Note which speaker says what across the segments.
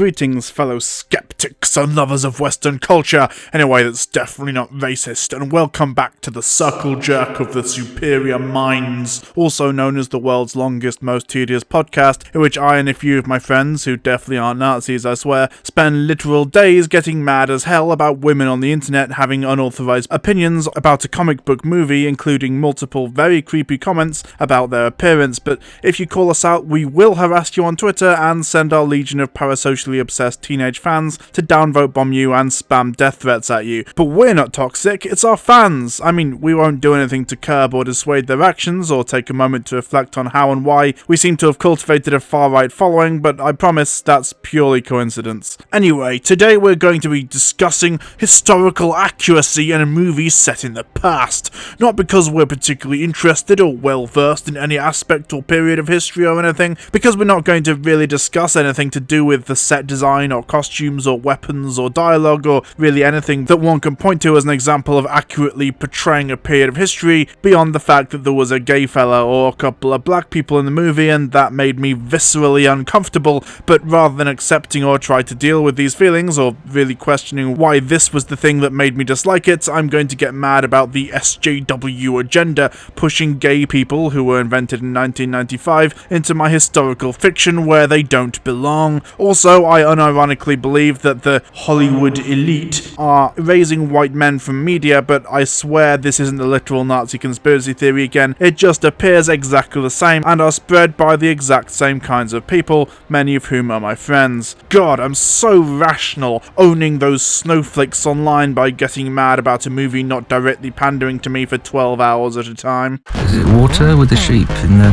Speaker 1: Greetings, fellow skeptics and lovers of Western culture, in a way that's definitely not racist, and welcome back to the Circle Jerk of the Superior Minds, also known as the world's longest, most tedious podcast, in which I and a few of my friends, who definitely aren't Nazis, I swear, spend literal days getting mad as hell about women on the internet having unauthorized opinions about a comic book movie, including multiple very creepy comments about their appearance. But if you call us out, we will harass you on Twitter and send our legion of parasocially obsessed teenage fans to downvote bomb you and spam death threats at you. But we're not toxic, it's our fans. I mean, we won't do anything to curb or dissuade their actions, or take a moment to reflect on how and why we seem to have cultivated a far-right following, but I promise that's purely coincidence. Anyway, today we're going to be discussing historical accuracy in a movie set in the past. Not because we're particularly interested or well-versed in any aspect or period of history or anything, because we're not going to really discuss anything to do with the set design or costumes or weapons or dialogue or really anything that one can point to as an example of accurately portraying a period of history beyond the fact that there was a gay fella or a couple of black people in the movie and that made me viscerally uncomfortable. But rather than accepting or try to deal with these feelings or really questioning why this was the thing that made me dislike it, I'm going to get mad about the SJW agenda pushing gay people who were invented in 1995 into my historical fiction where they don't belong. Also, I unironically believe that the Hollywood elite are raising white men from media, but I swear this isn't a literal Nazi conspiracy theory again. It just appears exactly the same and are spread by the exact same kinds of people, many of whom are my friends. God, I'm so rational, owning those snowflakes online by getting mad about a movie not directly pandering to me for 12 hours at a time.
Speaker 2: Is it water with the sheep in the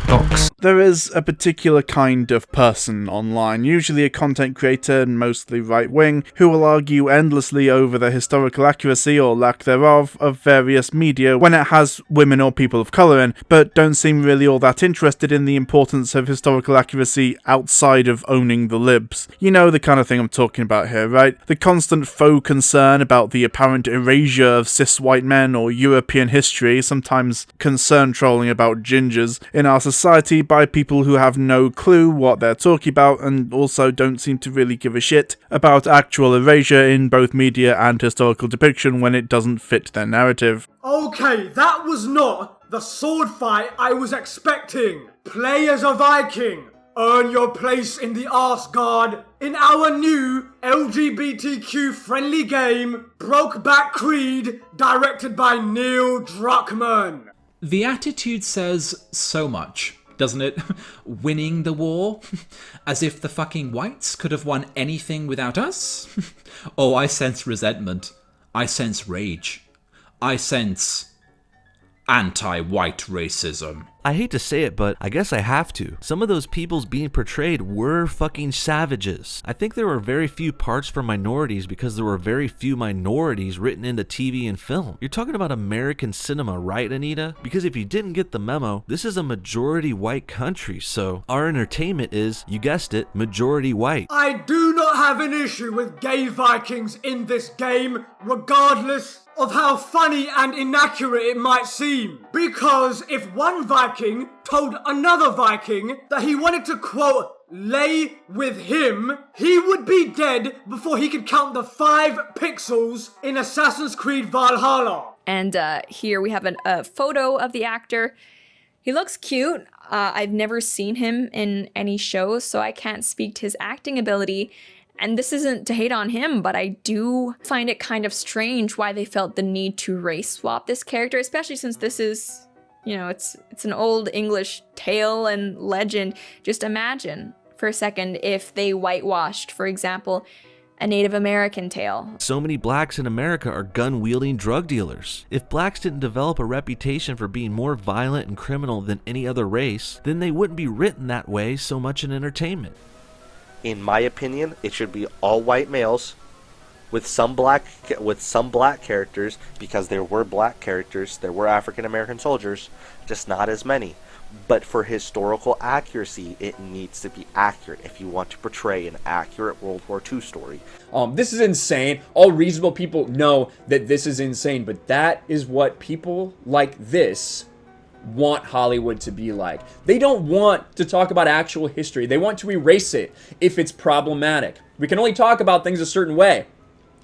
Speaker 2: box?
Speaker 1: There is a particular kind of person online, usually a content creator and mostly right-wing, who will argue endlessly over the historical accuracy or lack thereof of various media when it has women or people of colour in, but don't seem really all that interested in the importance of historical accuracy outside of owning the libs. You know the kind of thing I'm talking about here, right? The constant faux concern about the apparent erasure of cis white men or European history, sometimes concern trolling about gingers in our society by people who have no clue what they're talking about and also don't seem to really give a shit about actual erasure in both media and historical depiction when it doesn't fit their narrative.
Speaker 3: Okay, that was not the sword fight I was expecting. Play as a Viking. Earn your place in the Asgard in our new LGBTQ-friendly game, Brokeback Creed, directed by Neil Druckmann.
Speaker 4: The attitude says so much, doesn't it? Winning the war? As if the fucking whites could have won anything without us? Oh, I sense resentment. I sense rage. I sense anti-white racism.
Speaker 5: I hate to say it, but I guess I have to. Some of those peoples being portrayed were fucking savages. I think there were very few parts for minorities because there were very few minorities written into TV and film. You're talking about American cinema, right, Anita? Because if you didn't get the memo, this is a majority white country, so our entertainment is, you guessed it, majority white.
Speaker 3: I do not have an issue with gay Vikings in this game, regardless of how funny and inaccurate it might seem. Because if one Viking told another Viking that he wanted to, quote, lay with him, he would be dead before he could count the 5 pixels in Assassin's Creed Valhalla.
Speaker 6: And here we have a photo of the actor. He looks cute. I've never seen him in any shows, so I can't speak to his acting ability. And this isn't to hate on him, but I do find it kind of strange why they felt the need to race swap this character, especially since this is, you know, it's an old English tale and legend. Just imagine for a second if they whitewashed, for example, a Native American tale.
Speaker 5: So many blacks in America are gun-wielding drug dealers. If blacks didn't develop a reputation for being more violent and criminal than any other race, then they wouldn't be written that way so much in entertainment.
Speaker 7: In my opinion, it should be all white males with some black characters, because there were black characters, there were African American soldiers, just not as many. But for historical accuracy, it needs to be accurate if you want to portray an accurate World War II story.
Speaker 8: This is insane. All reasonable people know that this is insane, but that is what people like this want Hollywood to be like. They don't want to talk about actual history. They want to erase it if it's problematic. We can only talk about things a certain way.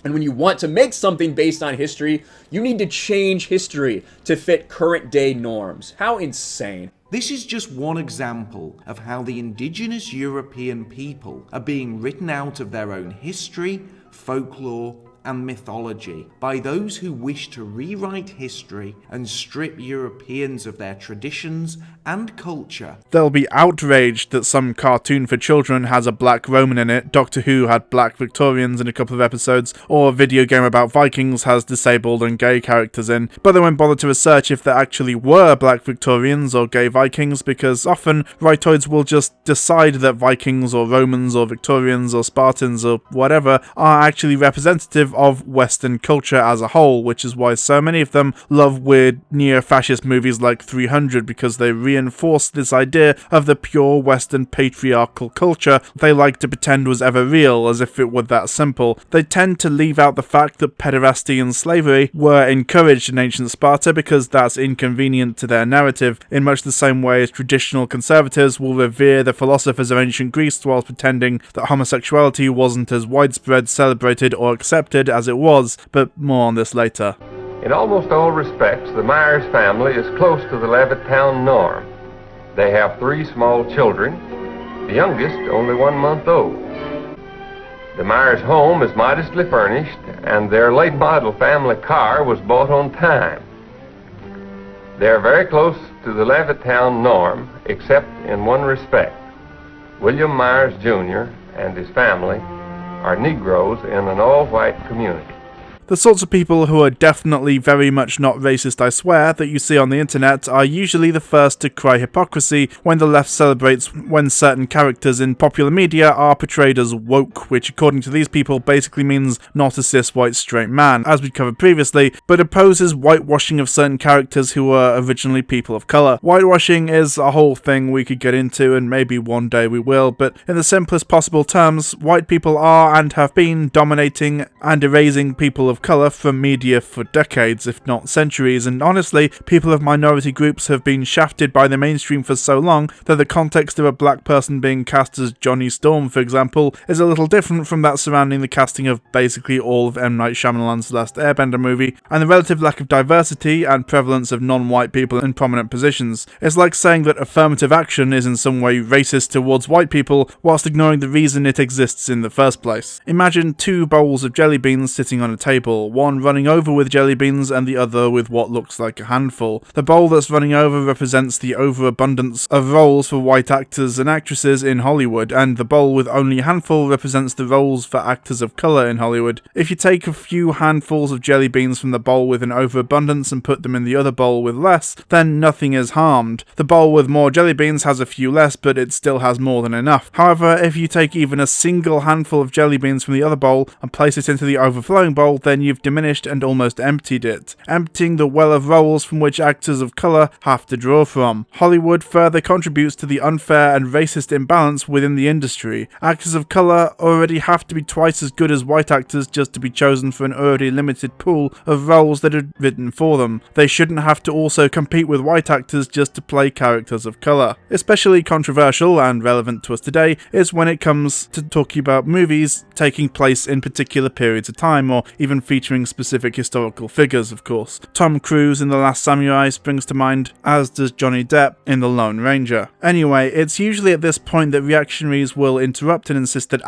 Speaker 8: And when you want to make something based on history, you need to change history to fit current day norms. How insane.
Speaker 9: This is just one example of how the indigenous European people are being written out of their own history, folklore, and mythology by those who wish to rewrite history and strip Europeans of their traditions and culture.
Speaker 1: They'll be outraged that some cartoon for children has a black Roman in it, Doctor Who had black Victorians in a couple of episodes, or a video game about Vikings has disabled and gay characters in, but they won't bother to research if there actually were black Victorians or gay Vikings, because often rightoids will just decide that Vikings or Romans or Victorians or Spartans or whatever are actually representative of Western culture as a whole, which is why so many of them love weird neo-fascist movies like 300, because they reinforce this idea of the pure Western patriarchal culture they like to pretend was ever real, as if it were that simple. They tend to leave out the fact that pederasty and slavery were encouraged in ancient Sparta because that's inconvenient to their narrative, in much the same way as traditional conservatives will revere the philosophers of ancient Greece whilst pretending that homosexuality wasn't as widespread, celebrated, or accepted as it was, but more on this later.
Speaker 10: In almost all respects, the Myers family is close to the Levittown norm. They have 3 small children, the youngest only 1 month old. The Myers home is modestly furnished, and their late model family car was bought on time. They are very close to the Levittown norm, except in one respect. William Myers Jr. and his family are Negroes in an all-white community.
Speaker 1: The sorts of people who are definitely very much not racist, I swear, that you see on the internet are usually the first to cry hypocrisy when the left celebrates when certain characters in popular media are portrayed as woke, which according to these people basically means not a cis white straight man, as we covered previously, but opposes whitewashing of certain characters who were originally people of colour. Whitewashing is a whole thing we could get into, and maybe one day we will, but in the simplest possible terms, white people are and have been dominating and erasing people of colour from media for decades, if not centuries, and honestly, people of minority groups have been shafted by the mainstream for so long that the context of a black person being cast as Johnny Storm, for example, is a little different from that surrounding the casting of basically all of M. Night Shyamalan's Last Airbender movie, and the relative lack of diversity and prevalence of non-white people in prominent positions. It's like saying that affirmative action is in some way racist towards white people, whilst ignoring the reason it exists in the first place. Imagine 2 bowls of jelly beans sitting on a table, one running over with jelly beans and the other with what looks like a handful. The bowl that's running over represents the overabundance of roles for white actors and actresses in Hollywood, and the bowl with only a handful represents the roles for actors of colour in Hollywood. If you take a few handfuls of jelly beans from the bowl with an overabundance and put them in the other bowl with less, then nothing is harmed. The bowl with more jelly beans has a few less, but it still has more than enough. However, if you take even a single handful of jelly beans from the other bowl and place it into the overflowing bowl, then you've diminished and almost emptied it, emptying the well of roles from which actors of colour have to draw from. Hollywood further contributes to the unfair and racist imbalance within the industry. Actors of colour already have to be twice as good as white actors just to be chosen for an already limited pool of roles that are written for them. They shouldn't have to also compete with white actors just to play characters of colour. Especially controversial and relevant to us today is when it comes to talking about movies taking place in particular periods of time, or even featuring specific historical figures, of course. Tom Cruise in The Last Samurai springs to mind, as does Johnny Depp in The Lone Ranger. Anyway, it's usually at this point that reactionaries will interrupt and insist that,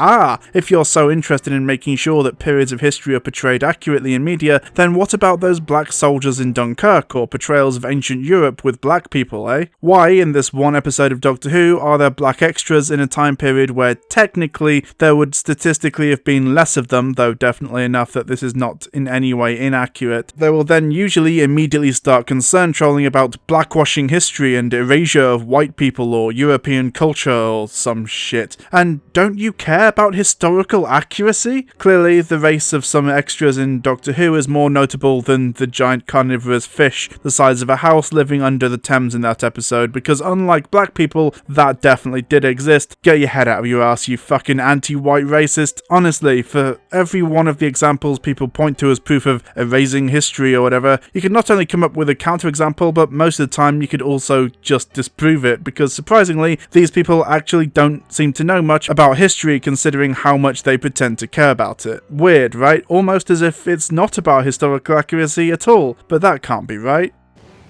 Speaker 1: if you're so interested in making sure that periods of history are portrayed accurately in media, then what about those black soldiers in Dunkirk, or portrayals of ancient Europe with black people, eh? Why, in this one episode of Doctor Who, are there black extras in a time period where technically there would statistically have been less of them, though definitely enough that this is not in any way inaccurate? They will then usually immediately start concern trolling about blackwashing history and erasure of white people or European culture or some shit. And don't you care about historical accuracy? Clearly, the race of some extras in Doctor Who is more notable than the giant carnivorous fish the size of a house living under the Thames in that episode, because unlike black people, that definitely did exist. Get your head out of your ass, you fucking anti-white racist. Honestly, for every one of the examples people point to as proof of erasing history or whatever, you could not only come up with a counterexample, but most of the time you could also just disprove it, because surprisingly, these people actually don't seem to know much about history considering how much they pretend to care about it. Weird, right? Almost as if it's not about historical accuracy at all, but that can't be right.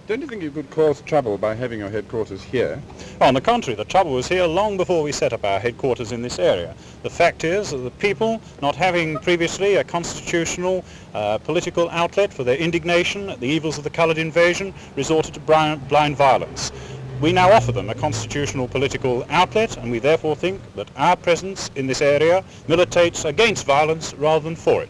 Speaker 11: Don't you think you could cause trouble by having your headquarters here?
Speaker 12: On the contrary, the trouble was here long before we set up our headquarters in this area. The fact is that the people, not having previously a constitutional political outlet for their indignation at the evils of the coloured invasion, resorted to blind violence. We now offer them a constitutional political outlet, and we therefore think that our presence in this area militates against violence rather than for it.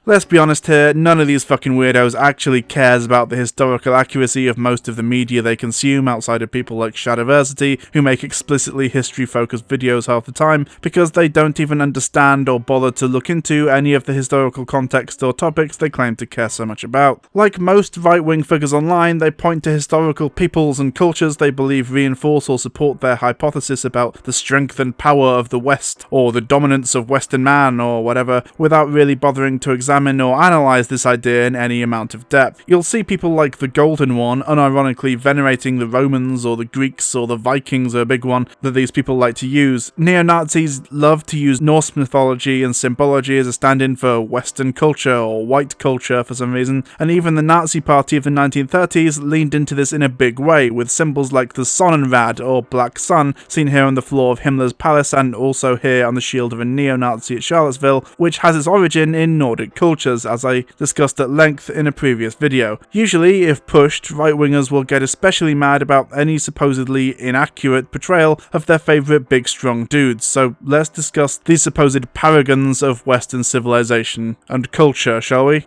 Speaker 1: Let's be honest here, none of these fucking weirdos actually cares about the historical accuracy of most of the media they consume outside of people like Shadiversity, who make explicitly history-focused videos half the time, because they don't even understand or bother to look into any of the historical context or topics they claim to care so much about. Like most right-wing figures online, they point to historical peoples and cultures they believe reinforce or support their hypothesis about the strength and power of the West, or the dominance of Western man, or whatever, without really bothering to examine or analyze this idea in any amount of depth. You'll see people like the Golden One unironically venerating the Romans or the Greeks, or the Vikings are a big one that these people like to use. Neo-Nazis love to use Norse mythology and symbology as a stand-in for Western culture or white culture for some reason, and even the Nazi Party of the 1930s leaned into this in a big way, with symbols like the Sonnenrad or Black Sun seen here on the floor of Himmler's palace and also here on the shield of a neo-Nazi at Charlottesville, which has its origin in Nordic cultures, as I discussed at length in a previous video. Usually, if pushed, right-wingers will get especially mad about any supposedly inaccurate portrayal of their favourite big strong dudes, so let's discuss these supposed paragons of Western civilization and culture, shall we?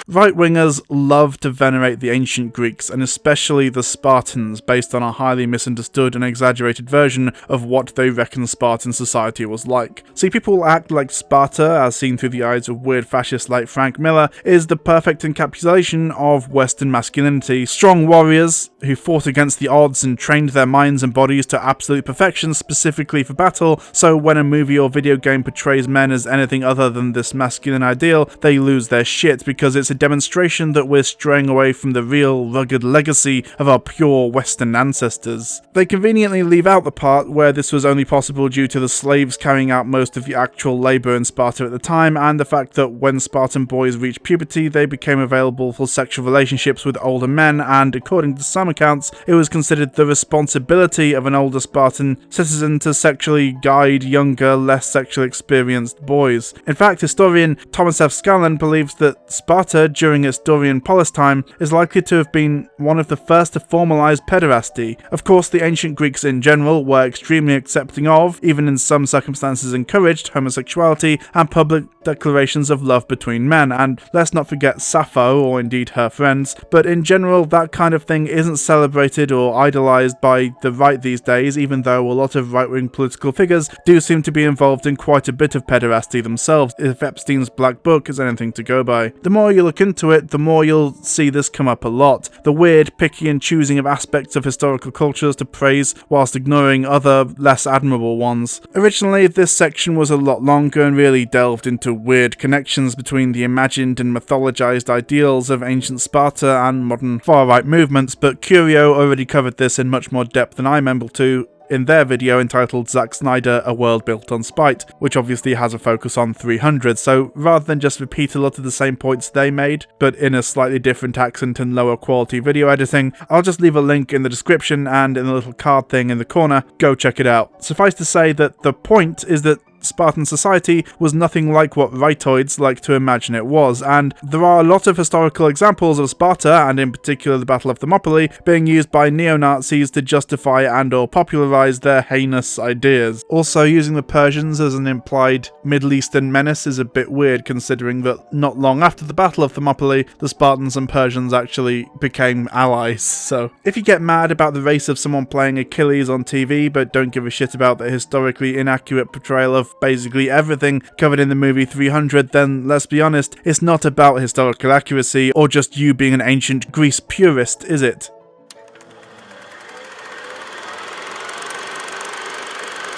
Speaker 1: Right-wingers love to venerate the ancient Greeks, and especially the Spartans, based on a highly misunderstood and exaggerated version of what they reckon Spartan society was like. See, people act like Sparta, as seen through the eyes of weird fascists like Frank Miller, is the perfect encapsulation of Western masculinity. Strong warriors who fought against the odds and trained their minds and bodies to absolute perfection specifically for battle, so when a movie or video game portrays men as anything other than this masculine ideal, they lose their shit because it's a demonstration that we're straying away from the real, rugged legacy of our pure Western ancestors. They conveniently leave out the part where this was only possible due to the slaves carrying out most of the actual labour in Sparta at the time, and the fact that when Spartan boys reached puberty, they became available for sexual relationships with older men, and according to some accounts, it was considered the responsibility of an older Spartan citizen to sexually guide younger, less sexually experienced boys. In fact, historian Thomas F. Scanlon believes that Sparta, during its Dorian polis time, is likely to have been one of the first to formalise pederasty. Of course, the ancient Greeks in general were extremely accepting of, even in some circumstances encouraged, homosexuality and public declarations of love between men, and let's not forget Sappho, or indeed her friends, but in general that kind of thing isn't celebrated or idolised by the right these days, even though a lot of right-wing political figures do seem to be involved in quite a bit of pederasty themselves, if Epstein's Black Book is anything to go by. The more you look into it, the more you'll see this come up a lot. The weird picking and choosing of aspects of historical cultures to praise whilst ignoring other, less admirable ones. Originally, this section was a lot longer and really delved into weird connections between the imagined and mythologized ideals of ancient Sparta and modern far-right movements, but Curio already covered this in much more depth than I'm able to in their video entitled Zack Snyder, A World Built on Spite, which obviously has a focus on 300, so rather than just repeat a lot of the same points they made, but in a slightly different accent and lower quality video editing, I'll just leave a link in the description and in the little card thing in the corner. Go check it out. Suffice to say that the point is that Spartan society was nothing like what rightoids like to imagine it was, and there are a lot of historical examples of Sparta, and in particular the Battle of Thermopylae, being used by neo-Nazis to justify and or popularise their heinous ideas. Also, using the Persians as an implied Middle Eastern menace is a bit weird, considering that not long after the Battle of Thermopylae, the Spartans and Persians actually became allies. So, if you get mad about the race of someone playing Achilles on TV, but don't give a shit about the historically inaccurate portrayal of basically everything covered in the movie 300, then let's be honest, it's not about historical accuracy or just you being an ancient Greece purist, is it?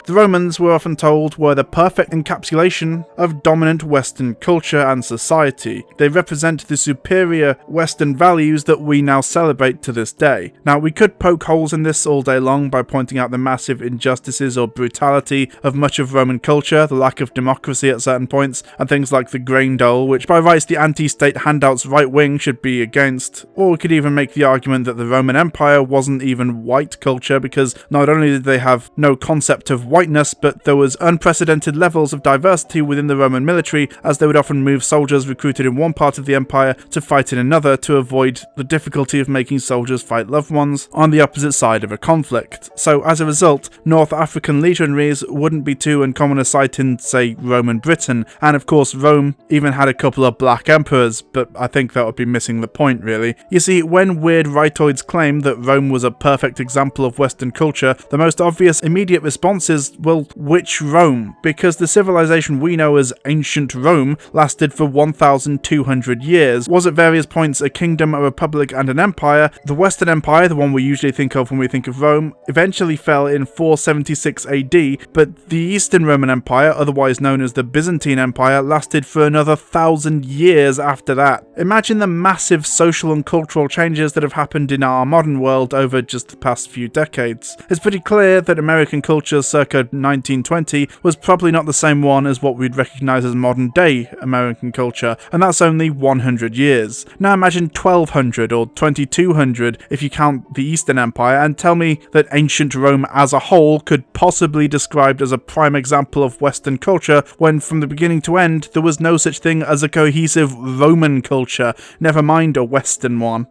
Speaker 1: the Romans were often told were the perfect encapsulation of dominant Western culture and society. They represent the superior Western values that we now celebrate to this day. Now, we could poke holes in this all day long by pointing out the massive injustices or brutality of much of Roman culture, the lack of democracy at certain points, and things like the grain dole, which by rights the anti-state handouts right wing should be against. Or we could even make the argument that the Roman Empire wasn't even white culture, because not only did they have no concept of whiteness, but there was unprecedented levels of diversity within the Roman military, as they would often move soldiers recruited in one part of the empire to fight in another to avoid the difficulty of making soldiers fight loved ones on the opposite side of a conflict. So as a result, North African legionaries wouldn't be too uncommon a sight in, say, Roman Britain, and of course Rome even had a couple of black emperors, but I think that would be missing the point really. You see, when weird rightoids claim that Rome was a perfect example of Western culture, the most obvious immediate response is, well, which Rome? Because the civilization we know as ancient Rome lasted for 1,200 years, was at various points a kingdom, a republic and an empire. The Western Empire, the one we usually think of when we think of Rome, eventually fell in 476 AD, but the Eastern Roman Empire, otherwise known as the Byzantine Empire, lasted for another 1,000 years after that. Imagine the massive social and cultural changes that have happened in our modern world over just the past few decades. It's pretty clear that American culture circa 1920 was probably not the same one as what we'd recognise as modern day American culture, and that's only 100 years. Now imagine 1200 or 2200 if you count the Eastern Empire, and tell me that ancient Rome as a whole could possibly be described as a prime example of Western culture when from the beginning to end there was no such thing as a cohesive Roman culture, never mind a Western one.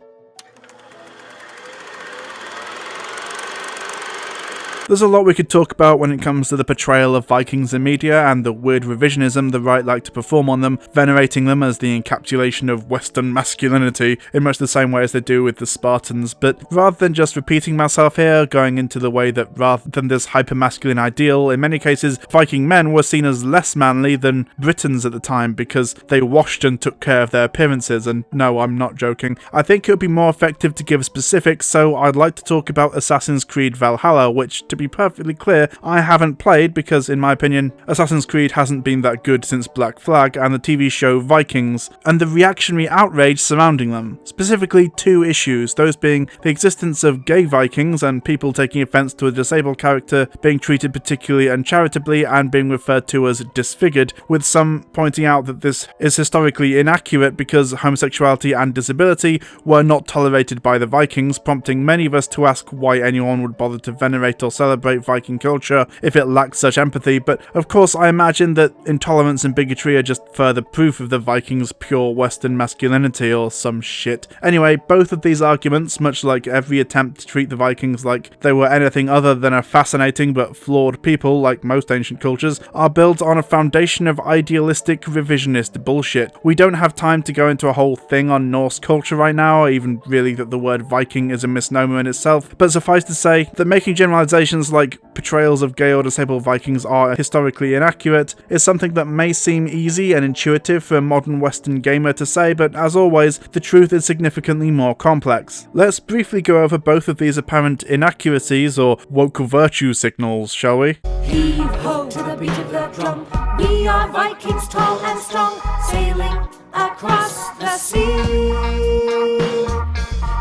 Speaker 1: There's a lot we could talk about when it comes to the portrayal of Vikings in media and the weird revisionism the right like to perform on them, venerating them as the encapsulation of Western masculinity in much the same way as they do with the Spartans, but rather than just repeating myself here, going into the way that rather than this hyper-masculine ideal, in many cases Viking men were seen as less manly than Britons at the time because they washed and took care of their appearances, and no, I'm not joking. I think it would be more effective to give specifics, so I'd like to talk about Assassin's Creed Valhalla, which, to be perfectly clear, I haven't played because, in my opinion, Assassin's Creed hasn't been that good since Black Flag and the TV show Vikings, and the reactionary outrage surrounding them. Specifically two issues, those being the existence of gay Vikings and people taking offence to a disabled character being treated particularly uncharitably and being referred to as disfigured, with some pointing out that this is historically inaccurate because homosexuality and disability were not tolerated by the Vikings, prompting many of us to ask why anyone would bother to venerate or celebrate Viking culture if it lacked such empathy, but of course I imagine that intolerance and bigotry are just further proof of the Vikings' pure Western masculinity or some shit. Anyway, both of these arguments, much like every attempt to treat the Vikings like they were anything other than a fascinating but flawed people like most ancient cultures, are built on a foundation of idealistic revisionist bullshit. We don't have time to go into a whole thing on Norse culture right now, or even really that the word Viking is a misnomer in itself, but suffice to say that making generalizations like portrayals of gay or disabled Vikings are historically inaccurate is something that may seem easy and intuitive for a modern Western gamer to say, but as always, the truth is significantly more complex. Let's briefly go over both of these apparent inaccuracies or woke virtue signals, shall we?
Speaker 13: Heave ho to the beat of the drum. We are Vikings tall and strong, sailing across the sea.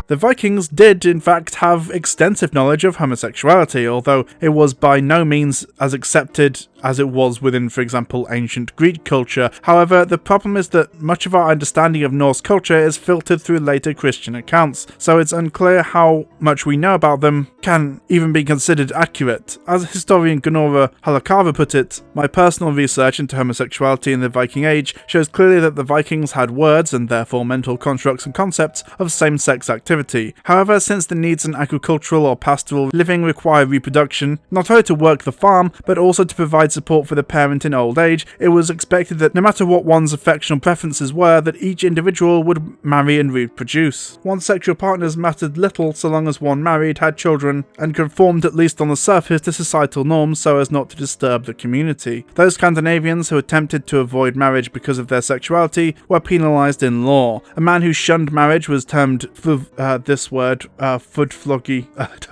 Speaker 1: The Vikings did, in fact, have extensive knowledge of homosexuality, although it was by no means as accepted as it was within, for example, ancient Greek culture. However, the problem is that much of our understanding of Norse culture is filtered through later Christian accounts, so it's unclear how much we know about them can even be considered accurate. As historian Gunora Halakava put it, my personal research into homosexuality in the Viking Age shows clearly that the Vikings had words, and therefore mental constructs and concepts, of same-sex activity. However, since the needs in agricultural or pastoral living require reproduction, not only to work the farm, but also to provide provide support for the parent in old age, it was expected that no matter what one's affectional preferences were, that each individual would marry and reproduce. One's sexual partners mattered little so long as one married, had children, and conformed at least on the surface to societal norms so as not to disturb the community. Those Scandinavians who attempted to avoid marriage because of their sexuality were penalised in law. A man who shunned marriage was termed fudfloggy,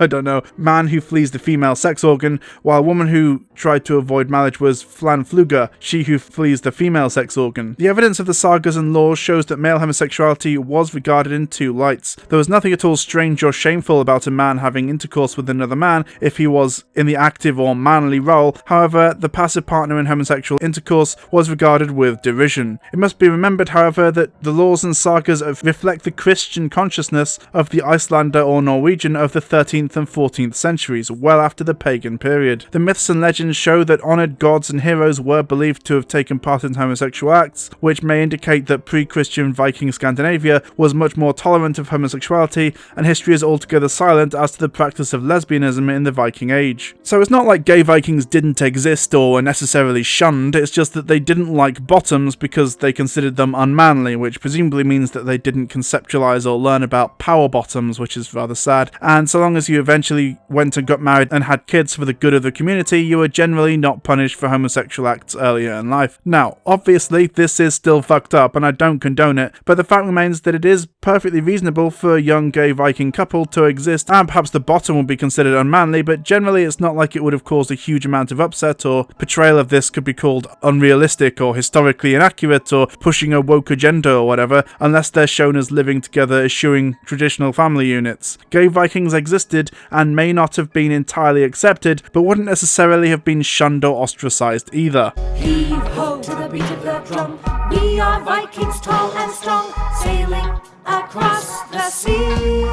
Speaker 1: I don't know, man who flees the female sex organ, while a woman who tried to avoid marriage was flanfluga, she who flees the female sex organ. The evidence of the sagas and laws shows that male homosexuality was regarded in two lights. There was nothing at all strange or shameful about a man having intercourse with another man if he was in the active or manly role. However, the passive partner in homosexual intercourse was regarded with derision. It must be remembered, however, that the laws and sagas reflect the Christian consciousness of the Icelander or Norwegian of the 13th and 14th centuries, well after the pagan period. The myths and legends show that honoured gods and heroes were believed to have taken part in homosexual acts, which may indicate that pre-Christian Viking Scandinavia was much more tolerant of homosexuality, and history is altogether silent as to the practice of lesbianism in the Viking Age. So it's not like gay Vikings didn't exist or were necessarily shunned, it's just that they didn't like bottoms because they considered them unmanly, which presumably means that they didn't conceptualise or learn about power bottoms, which is rather sad, and so long as you eventually went and got married and had kids for the good of the community, you were generally not punished for homosexual acts earlier in life. Now, obviously, this is still fucked up, and I don't condone it, but the fact remains that it is perfectly reasonable for a young gay Viking couple to exist, and perhaps the bottom would be considered unmanly, but generally it's not like it would have caused a huge amount of upset, or portrayal of this could be called unrealistic or historically inaccurate or pushing a woke agenda or whatever, unless they're shown as living together eschewing traditional family units. Gay Vikings existed and may not have been entirely accepted, but wouldn't necessarily have been shunned or ostracized either.
Speaker 13: Heave ho to the beat of the drum. We are Vikings tall and strong, sailing across the sea.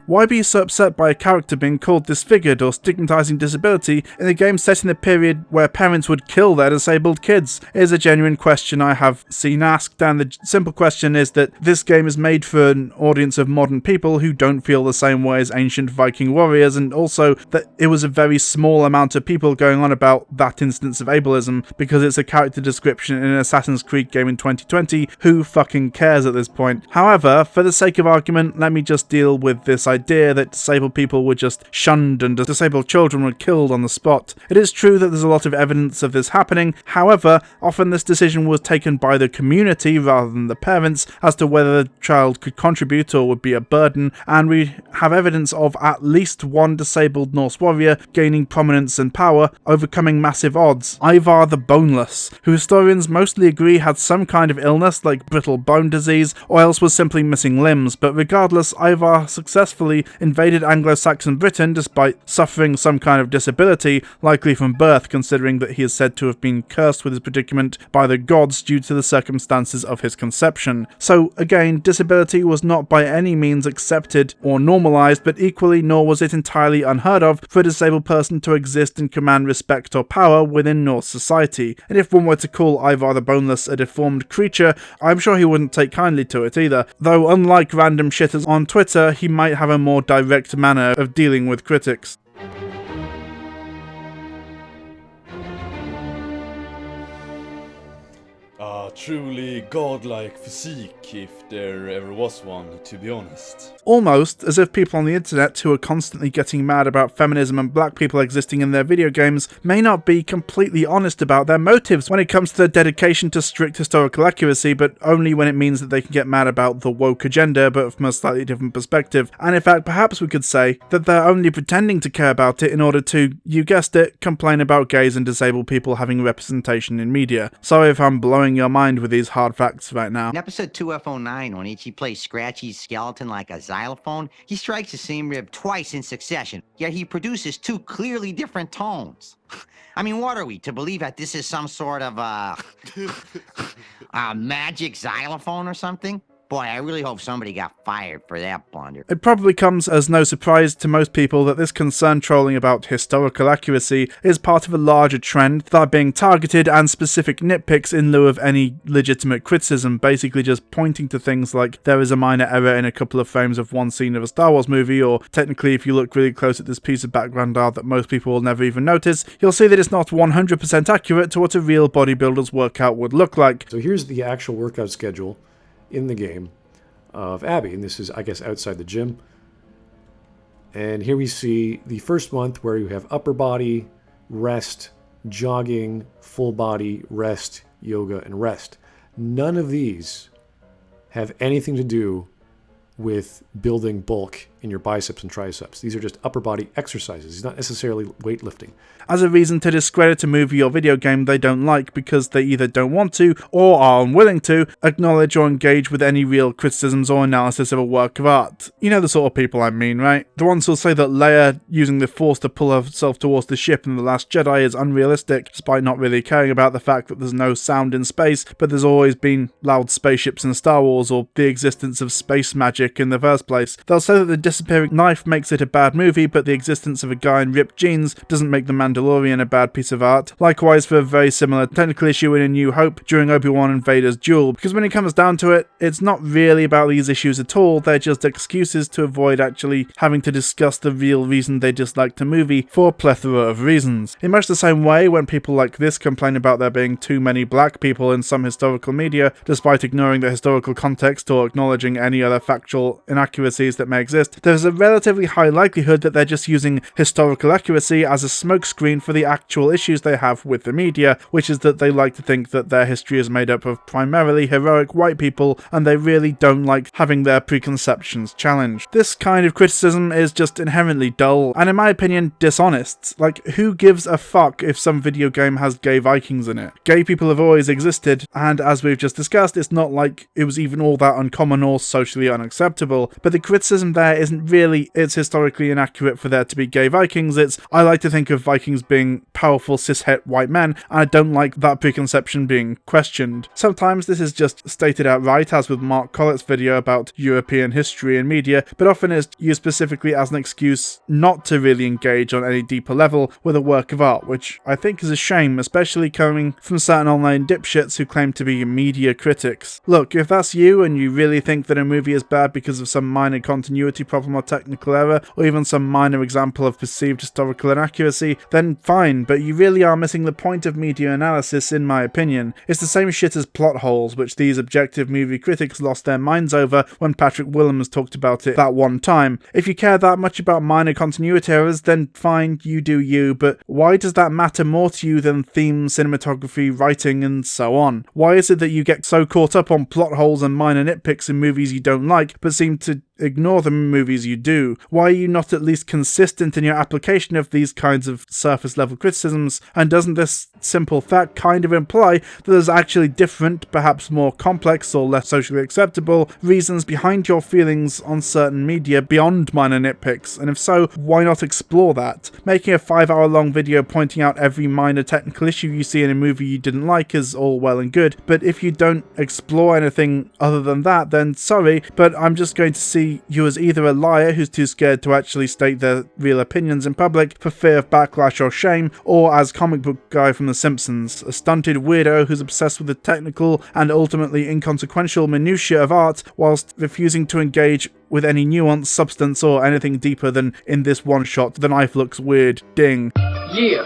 Speaker 1: Why be so upset by a character being called disfigured or stigmatizing disability in a game set in a period where parents would kill their disabled kids? It is a genuine question I have seen asked, and the simple question is that this game is made for an audience of modern people who don't feel the same way as ancient Viking warriors, and also that it was a very small amount of people going on about that instance of ableism because it's a character description in an Assassin's Creed game in 2020. Who fucking cares at this point? However, for the sake of argument, let me just deal with this idea that disabled people were just shunned and disabled children were killed on the spot. It is true that there's a lot of evidence of this happening, however, often this decision was taken by the community rather than the parents as to whether the child could contribute or would be a burden, and we have evidence of at least one disabled Norse warrior gaining prominence and power, overcoming massive odds. Ivar the Boneless, who historians mostly agree had some kind of illness like brittle bone disease or else was simply missing limbs, but regardless, Ivar successfully invaded Anglo-Saxon Britain despite suffering some kind of disability, likely from birth, considering that he is said to have been cursed with his predicament by the gods due to the circumstances of his conception. So again, disability was not by any means accepted or normalised, but equally nor was it entirely unheard of for a disabled person to exist and command respect or power within Norse society. And if one were to call Ivar the Boneless a deformed creature, I'm sure he wouldn't take kindly to it either, though unlike random shitters on Twitter, he might have a more direct manner of dealing with critics.
Speaker 14: Truly godlike physique, if there ever was one, to be honest.
Speaker 1: Almost as if people on the internet who are constantly getting mad about feminism and black people existing in their video games may not be completely honest about their motives when it comes to their dedication to strict historical accuracy, but only when it means that they can get mad about the woke agenda, but from a slightly different perspective. And in fact, perhaps we could say that they're only pretending to care about it in order to, you guessed it, complain about gays and disabled people having representation in media. Sorry if I'm blowing your mind with these hard facts right now.
Speaker 15: In episode 2F09, when Ichi plays Scratchy's skeleton like a xylophone, he strikes the same rib twice in succession, yet he produces two clearly different tones. I mean, what are we, to believe that this is some sort of, magic xylophone or something? Boy, I really hope somebody got fired for that blunder.
Speaker 1: It probably comes as no surprise to most people that this concerned trolling about historical accuracy is part of a larger trend that are being targeted and specific nitpicks in lieu of any legitimate criticism, basically just pointing to things like there is a minor error in a couple of frames of one scene of a Star Wars movie, or technically if you look really close at this piece of background art that most people will never even notice, you'll see that it's not 100% accurate to what a real bodybuilder's workout would look like.
Speaker 16: So here's the actual workout schedule in the game of Abby, and this is, I guess, outside the gym. And here we see the first month where you have upper body, rest, jogging, full body, rest, yoga, and rest. None of these have anything to do with building bulk in your biceps and triceps. These are just upper body exercises. It's not necessarily weightlifting.
Speaker 1: As a reason to discredit a movie or video game they don't like because they either don't want to, or are unwilling to, acknowledge or engage with any real criticisms or analysis of a work of art. You know the sort of people I mean, right? The ones who'll say that Leia using the Force to pull herself towards the ship in The Last Jedi is unrealistic, despite not really caring about the fact that there's no sound in space, but there's always been loud spaceships in Star Wars, or the existence of space magic in the first place. They'll say that the disappearing knife makes it a bad movie, but the existence of a guy in ripped jeans doesn't make The Mandalorian a bad piece of art. Likewise for a very similar technical issue in A New Hope during Obi-Wan and Vader's duel, because when it comes down to it, it's not really about these issues at all, they're just excuses to avoid actually having to discuss the real reason they disliked a movie for a plethora of reasons. In much the same way, when people like this complain about there being too many black people in some historical media, despite ignoring the historical context or acknowledging any other factual inaccuracies that may exist, there's a relatively high likelihood that they're just using historical accuracy as a smokescreen for the actual issues they have with the media, which is that they like to think that their history is made up of primarily heroic white people and they really don't like having their preconceptions challenged. This kind of criticism is just inherently dull and in my opinion dishonest. Like, who gives a fuck if some video game has gay Vikings in it? Gay people have always existed, and as we've just discussed, it's not like it was even all that uncommon or socially unacceptable, but the criticism there isn't really it's historically inaccurate for there to be gay Vikings, it's I like to think of Vikings being powerful cis-het white men, and I don't like that preconception being questioned. Sometimes this is just stated outright, as with Mark Collett's video about European history and media, but often is used specifically as an excuse not to really engage on any deeper level with a work of art, which I think is a shame, especially coming from certain online dipshits who claim to be media critics. Look, if that's you and you really think that a movie is bad because of some minor continuity problem or technical error, or even some minor example of perceived historical inaccuracy, then fine, but you really are missing the point of media analysis in my opinion. It's the same shit as plot holes, which these objective movie critics lost their minds over when Patrick Willems talked about it that one time. If you care that much about minor continuity errors, then fine, you do you, but why does that matter more to you than themes, cinematography, writing, and so on? Why is it that you get so caught up on plot holes and minor nitpicks in movies you don't like, but seem to ignore them in movies you do? Why are you not at least consistent in your application of these kinds of surface level criticisms? And doesn't this simple fact kind of imply that there's actually different, perhaps more complex or less socially acceptable reasons behind your feelings on certain media beyond minor nitpicks? And if so, why not explore that? Making a 5-hour long video pointing out every minor technical issue you see in a movie you didn't like is all well and good, but if you don't explore anything other than that, then sorry, but I'm just going to see you as either a liar who's too scared to actually state their real opinions in public for fear of backlash or shame, or as comic book guy from The Simpsons, a stunted weirdo who's obsessed with the technical and ultimately inconsequential minutiae of art whilst refusing to engage with any nuance, substance, or anything deeper than in this one shot, the knife looks weird, ding.
Speaker 17: Yeah,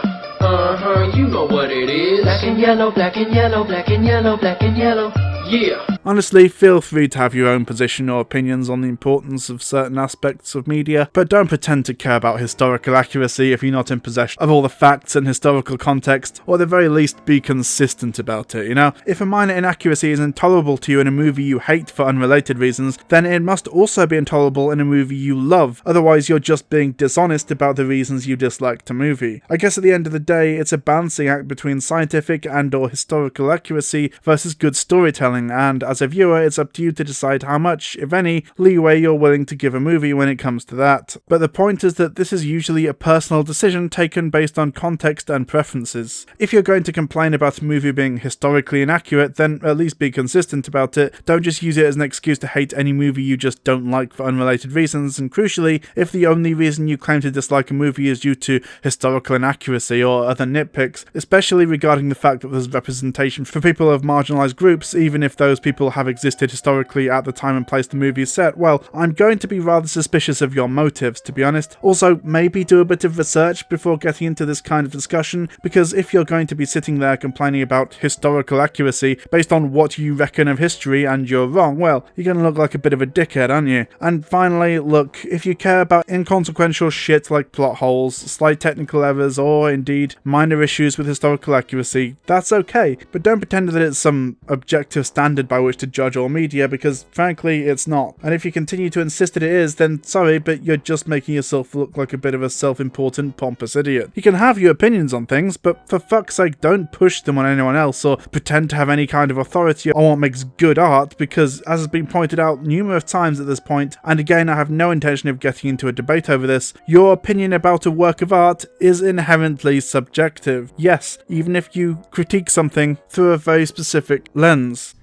Speaker 17: you know what it is. Black and yellow, black and yellow, black and yellow, black and yellow. Yeah.
Speaker 1: Honestly, feel free to have your own position or opinions on the importance of certain aspects of media, but don't pretend to care about historical accuracy if you're not in possession of all the facts and historical context, or at the very least be consistent about it, you know? If a minor inaccuracy is intolerable to you in a movie you hate for unrelated reasons, then it must also be intolerable in a movie you love, otherwise you're just being dishonest about the reasons you disliked a movie. I guess at the end of the day, it's a balancing act between scientific and or historical accuracy versus good storytelling, and as as a viewer, it's up to you to decide how much, if any, leeway you're willing to give a movie when it comes to that. But the point is that this is usually a personal decision taken based on context and preferences. If you're going to complain about a movie being historically inaccurate, then at least be consistent about it. Don't just use it as an excuse to hate any movie you just don't like for unrelated reasons, and crucially, if the only reason you claim to dislike a movie is due to historical inaccuracy or other nitpicks, especially regarding the fact that there's representation for people of marginalised groups, even if those people have existed historically at the time and place the movie is set, well, I'm going to be rather suspicious of your motives, to be honest. Also, maybe do a bit of research before getting into this kind of discussion, because if you're going to be sitting there complaining about historical accuracy based on what you reckon of history and you're wrong, well, you're going to look like a bit of a dickhead, aren't you? And finally, look, if you care about inconsequential shit like plot holes, slight technical errors, or indeed minor issues with historical accuracy, that's okay, but don't pretend that it's some objective standard by which to judge all media, because frankly, it's not. And if you continue to insist that it is, then sorry, but you're just making yourself look like a bit of a self-important, pompous idiot. You can have your opinions on things, but for fuck's sake, don't push them on anyone else or pretend to have any kind of authority on what makes good art, because as has been pointed out numerous times at this point, and again, I have no intention of getting into a debate over this, your opinion about a work of art is inherently subjective. Yes, even if you critique something through a very specific lens.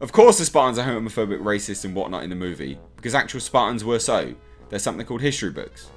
Speaker 18: Of course the Spartans are homophobic, racist and whatnot in the movie, because actual Spartans were so. There's something called history books.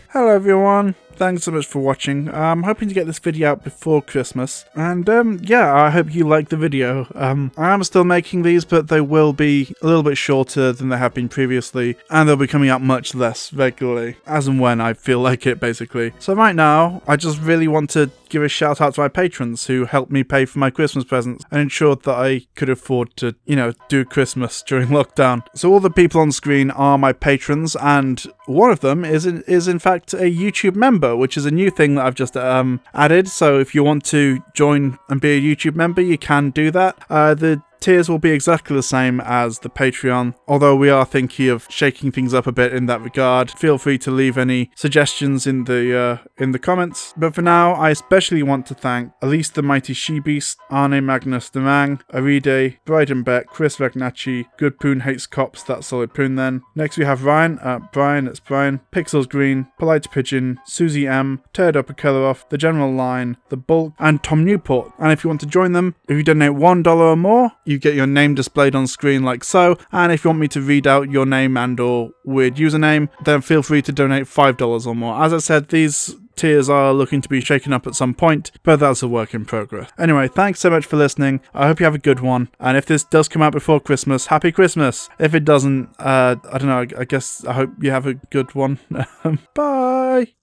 Speaker 1: Hello everyone, thanks so much for watching. I'm hoping to get this video out before Christmas, and yeah, I hope you like the video. I am still making these, but they will be a little bit shorter than they have been previously, and they'll be coming out much less regularly, as and when I feel like it, basically. So right now, I just really want to give a shout out to my patrons who helped me pay for my Christmas presents and ensured that I could afford to, you know, do Christmas during lockdown. So all the people on screen are my patrons, and one of them is in fact a YouTube member, which is a new thing that I've just added. So if you want to join and be a YouTube member, you can do that. The tiers will be exactly the same as the Patreon, although we are thinking of shaking things up a bit in that regard. Feel free to leave any suggestions in the comments. But for now, I especially want to thank Elise the Mighty She-Beast, Arne Magnus Demang, Aride, Bryden Beck, Chris Ragnacci, Good Poon Hates Cops, That's Solid Poon then. Next we have Ryan, that's Brian, Pixels Green, Polite Pigeon, Susie M, Teodo Pekelarov, The General Line, The Bulk, and Tom Newport. And if you want to join them, if you donate $1 or more, you get your name displayed on screen like so, and if you want me to read out your name and or weird username, then feel free to donate $5 or more. As I said, these tiers are looking to be shaken up at some point, but that's a work in progress. Anyway, thanks so much for listening. I hope you have a good one, and if this does come out before Christmas, happy Christmas. If it doesn't, I don't know, I guess I hope you have a good one. Bye!